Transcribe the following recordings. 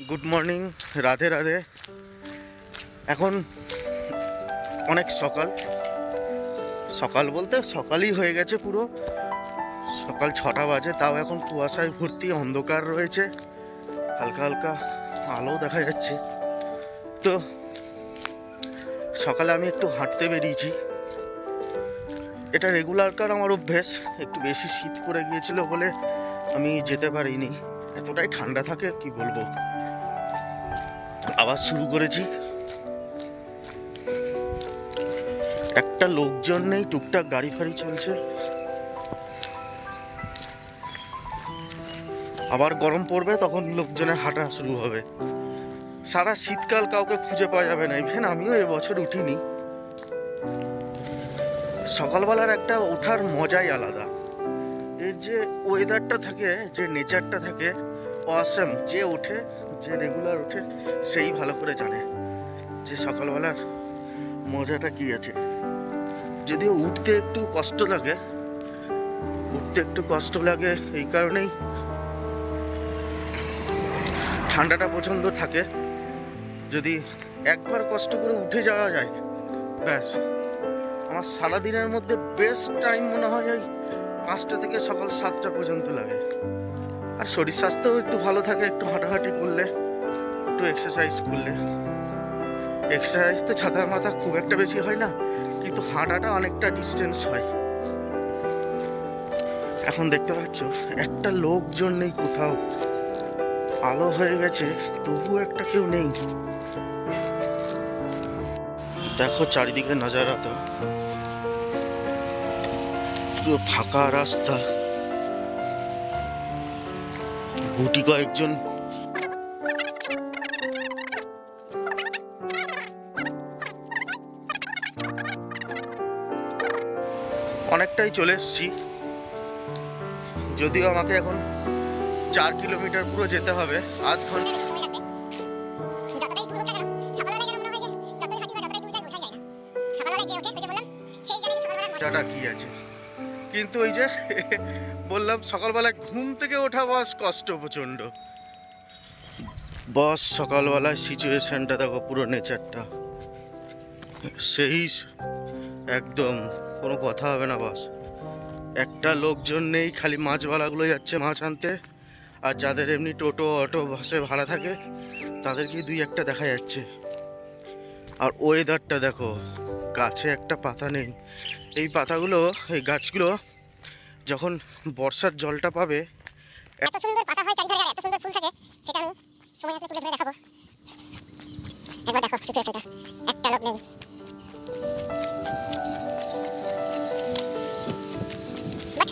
Good morning, Radhe Radhe. এখন অনেক সকাল সকাল বলতে সকালই হয়ে গেছে, পুরো সকাল 6টা বাজে। তাও এখন কুয়াশায় ভর্তি, অন্ধকার রয়েছে, হালকা হালকা আলো দেখা যাচ্ছে। তো সকালে আমি একটু হাঁটতে বেরিয়েছি। এটা রেগুলারকার আমার অভ্যেস। একটু বেশি শীত পড়ে গিয়েছিল বলে আমি যেতে পারিনি। এতটাই ঠান্ডা থাকে কি বলবো। আবার শুরু করেছি। একটা লোকজন নেই, টুকটাক গাড়ি ফাড়ি চলছে। আবার গরম পড়বে, তখন লোকজনের হাঁটা শুরু হবে। সারা শীতকাল কাউকে খুঁজে পাওয়া যাবে না। ইভেন আমিও এবছর উঠিনি। সকালবেলার একটা ওঠার মজাই আলাদা। এর যে ওয়েদারটা থাকে, যে নেচারটা থাকে, অসাম। যে ওঠে, যে রেগুলার ওঠে, সেই ভালো করে জানে যে সকালবেলার মজাটা কি আছে। যদিও উঠতে একটু কষ্ট লাগে, এই কারণেই ঠান্ডাটা পছন্দ থাকে। যদি একবার কষ্ট করে উঠে যাওয়া যায়, ব্যাস আমার সারাদিনের মধ্যে বেস্ট টাইম মনে হয় ওই 5টা থেকে সকাল 7টা পর্যন্ত লাগে। আর শরীর স্বাস্থ্যও একটু ভালো থাকে, একটু হাঁটাহাঁটি করলে, একটু এক্সারসাইজ করলে। এক্সারসাইজ তো ছাতার মাথা খুব একটা বেশি হয় না, কিন্তু হাঁটাটা অনেকটা ডিস্টেন্স হয়। এখন দেখতে পাচ্ছ একটা লোকজন নেই কোথাও। আলো হয়ে গেছে, তবু একটা কেউ নেই। দেখো চারিদিকে নজারাটা, পুরো ফাঁকা রাস্তা। গুটি কয়েকজন অনেকটাই চলে এসছি। যদিও আমাকে এখন 4 কিলোমিটার পুরো যেতে হবে, আধ ঘন্টা কি আছে। কিন্তু ওই যে বললাম, সকালবেলায় ঘুম থেকে ওঠা বাস কষ্ট প্রচণ্ড। বস সকালবেলায় সিচুয়েশনটা দেখো, পুরো নেচারটা সেই একদম কোনো কথা হবে না। বস একটা লোকজন নেই, খালি মাছওয়ালাগুলো যাচ্ছে মাছ আনতে। আর যাদের এমনি টোটো অটো বাসে ভাড়া থাকে, তাদেরকে 2-1টা দেখা যাচ্ছে। আর ওয়েদারটা দেখো, গাছে একটা পাতা নেই। এই পাতাগুলো, এই গাছগুলো যখন বর্ষার জলটা পাবে, এত সুন্দর পাতা হয় চারিধারে, আর এত সুন্দর ফুল থাকে, সেটা আমি সময় আসলে তুলে ধরে দেখাবো। একবার দেখো সিচুয়েশনটা, একটা লোক নেই। বাট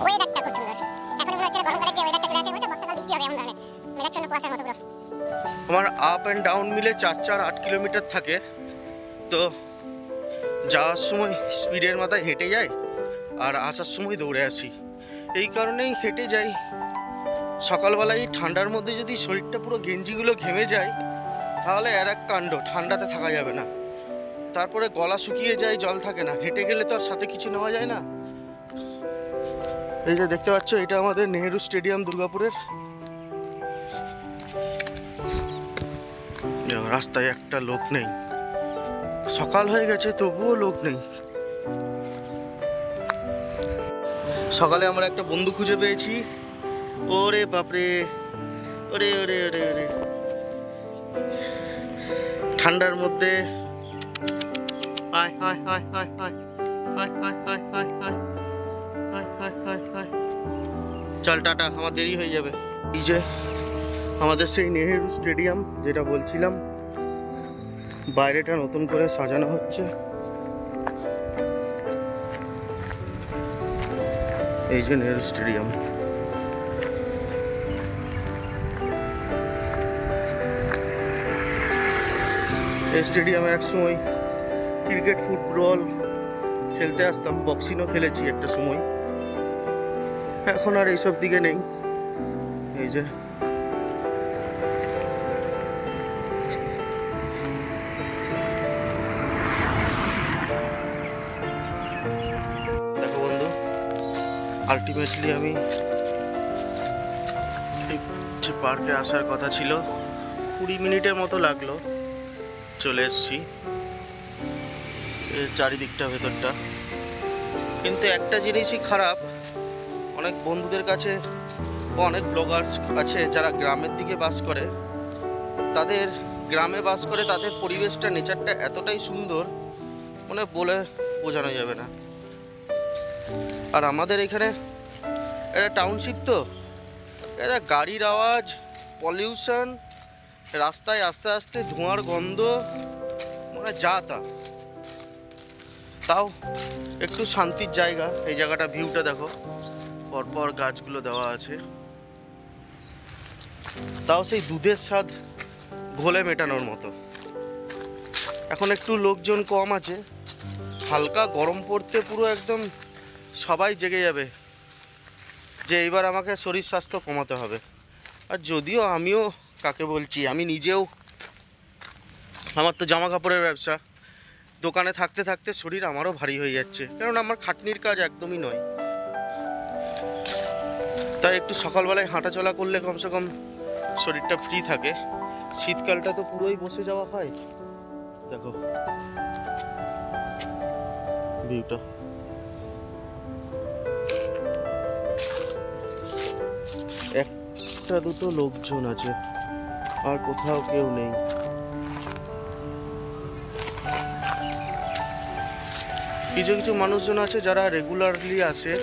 ওয়েদারটা খুব সুন্দর। এখন মনে হচ্ছে গরমকালের যে ওয়েদারটা চলে আসে, মনে হচ্ছে বর্ষাকাল বৃষ্টি হবে এমন ধরনের মেঘাচ্ছন্ন কুয়াশার মতো পুরো। আমার আপ অ্যান্ড ডাউন মিলে 8 কিলোমিটার থাকে। তো যাওয়ার সময় স্পিডের মাথায় হেঁটে যাই, আর আসার সময় দৌড়ে আসি। এই কারণেই হেঁটে যাই। সকালবেলায় ঠান্ডার মধ্যে যদি শরীরটা পুরো গেঞ্জিগুলো ঘেমে যায়, তাহলে আর এক কাণ্ড, ঠান্ডাতে থাকা যাবে না। তারপরে গলা শুকিয়ে যায়, জল থাকে না। হেঁটে গেলে তো আর সাথে কিছু নেওয়া যায় না। এই যে দেখতে পাচ্ছ, এটা আমাদের নেহেরু স্টেডিয়াম, দুর্গাপুরের। রাস্তায় একটা লোক নেই। সকাল হয়ে গেছে, তবুও লোক নেই। সকালে আমরা একটা বন্ধু খুঁজে পেয়েছি। ওরে বাপরে, ওরে ওরে ওরে ওরে, ঠান্ডার মধ্যে। চল টাটা, আমার দেরি হয়ে যাবে। এই যে আমাদের সেই নেহেরু স্টেডিয়াম, যেটা বলছিলাম, বাইরেটা নতুন করে সাজানো হচ্ছে। এই যে নেহেরু স্টেডিয়াম। এই স্টেডিয়ামে একসময় ক্রিকেট, ফুটবল খেলতে আসতাম, বক্সিংও খেলেছি একটা সময়। এখন আর এইসব দিকে নেই। এই যে দেখো বন্ধু, আলটিমেটলি আমি এই যে পার্কে আসার কথা ছিল, 20 মিনিটের মতো লাগলো, চলে এসেছি। এর চারিদিকটা ভেতরটা, কিন্তু একটা জিনিসই খারাপ, অনেক বন্ধুদের কাছে বা অনেক ব্লগার্স আছে যারা গ্রামের দিকে বাস করে, তাদের গ্রামে বাস করে তাদের পরিবেশটা, নেচারটা এতটাই সুন্দর মানে বলে বোঝানো যাবে না। আর আমাদের এখানে এটা টাউনশিপ, তো এটা গাড়ির আওয়াজ, পলিউশন, রাস্তায় আস্তে আস্তে ধোঁয়ার গন্ধ, মানে যা তা। তাও একটু শান্তির জায়গা। এই জায়গাটা ভিউটা দেখো, পরপর গাছগুলো দেওয়া আছে, তাও সেই দুধের স্বাদ ঘোলে মেটানোর মতো। এখন একটু লোকজন কম আছে, হালকা গরম পড়তে পুরো একদম সবাই জেগে যাবে যে এইবার আমাকে শরীর স্বাস্থ্য কমাতে হবে। আর যদিও আমিও কাকে বলছি, আমি নিজেও, আমার তো জামা কাপড়ের ব্যবসা, দোকানে থাকতে থাকতে শরীর আমারও ভারী হয়ে যাচ্ছে, কারণ আমার খাটনির কাজ একদমই নয়। তাই একটু সকালবেলায় হাঁটাচলা করলে কমসে কম শরীরটা ফ্রি থাকে। শীতকালটা তো পুরোই বসে যাওয়া হয়। দেখো ভিউটা, একটা দুটো লোকজন আছে, আর কোথাও কেউ নেই। কিছু কিছু মানুষজন আছে যারা রেগুলারলি আসে।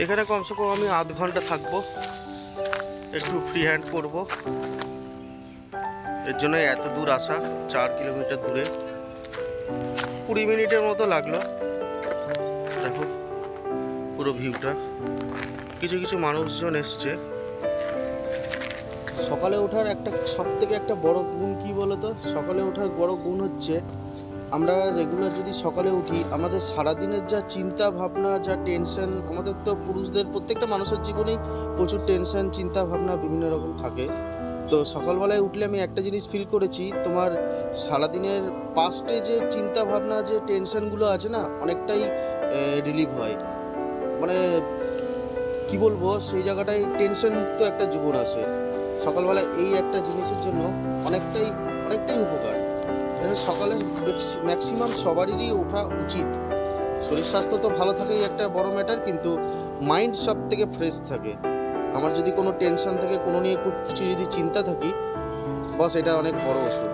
এখানে কমসে কম আমি আধ ঘন্টা থাকবো, একটু ফ্রি হ্যান্ড করবো। এর জন্য এত দূর আসা, 4 কিলোমিটার দূরে, 20 মিনিটের মতো লাগলো। দেখো পুরো ভিউটা। কিছু কিছু মানুষজন এসছে। সকালে ওঠার একটা সব থেকে একটা বড় গুণ কি বলতো, সকালে ওঠার বড় গুণ হচ্ছে আমরা রেগুলার যদি সকালে উঠি, আমাদের সারাদিনের যা চিন্তা ভাবনা, যা টেনশন, আমাদের তো পুরুষদের প্রত্যেকটা মানুষের জীবনেই প্রচুর টেনশন, চিন্তা ভাবনা বিভিন্ন রকম থাকে। তো সকালবেলায় উঠলে আমি একটা জিনিস ফিল করেছি, তোমার সারাদিনের পাস্টে যে চিন্তা ভাবনা, যে টেনশনগুলো আছে না, অনেকটাই রিলিভ হয়। মানে কি বলবো, সেই জায়গাটায় টেনশন মুক্ত একটা জীবন আসে সকালবেলায়। এই একটা জিনিসের জন্য অনেকটাই অনেকটাই উপকার। সকালে ম্যাক্সিমাম সবারই ওঠা উচিত। শরীর স্বাস্থ্য তো ভালো থাকেই একটা বড় ম্যাটার, কিন্তু মাইন্ড সব থেকে ফ্রেশ থাকে। আমার যদি কোনো টেনশন থাকে, কোনো নিয়ে খুব কিছু যদি চিন্তা থাকি, বস এটা অনেক বড় ওষুধ।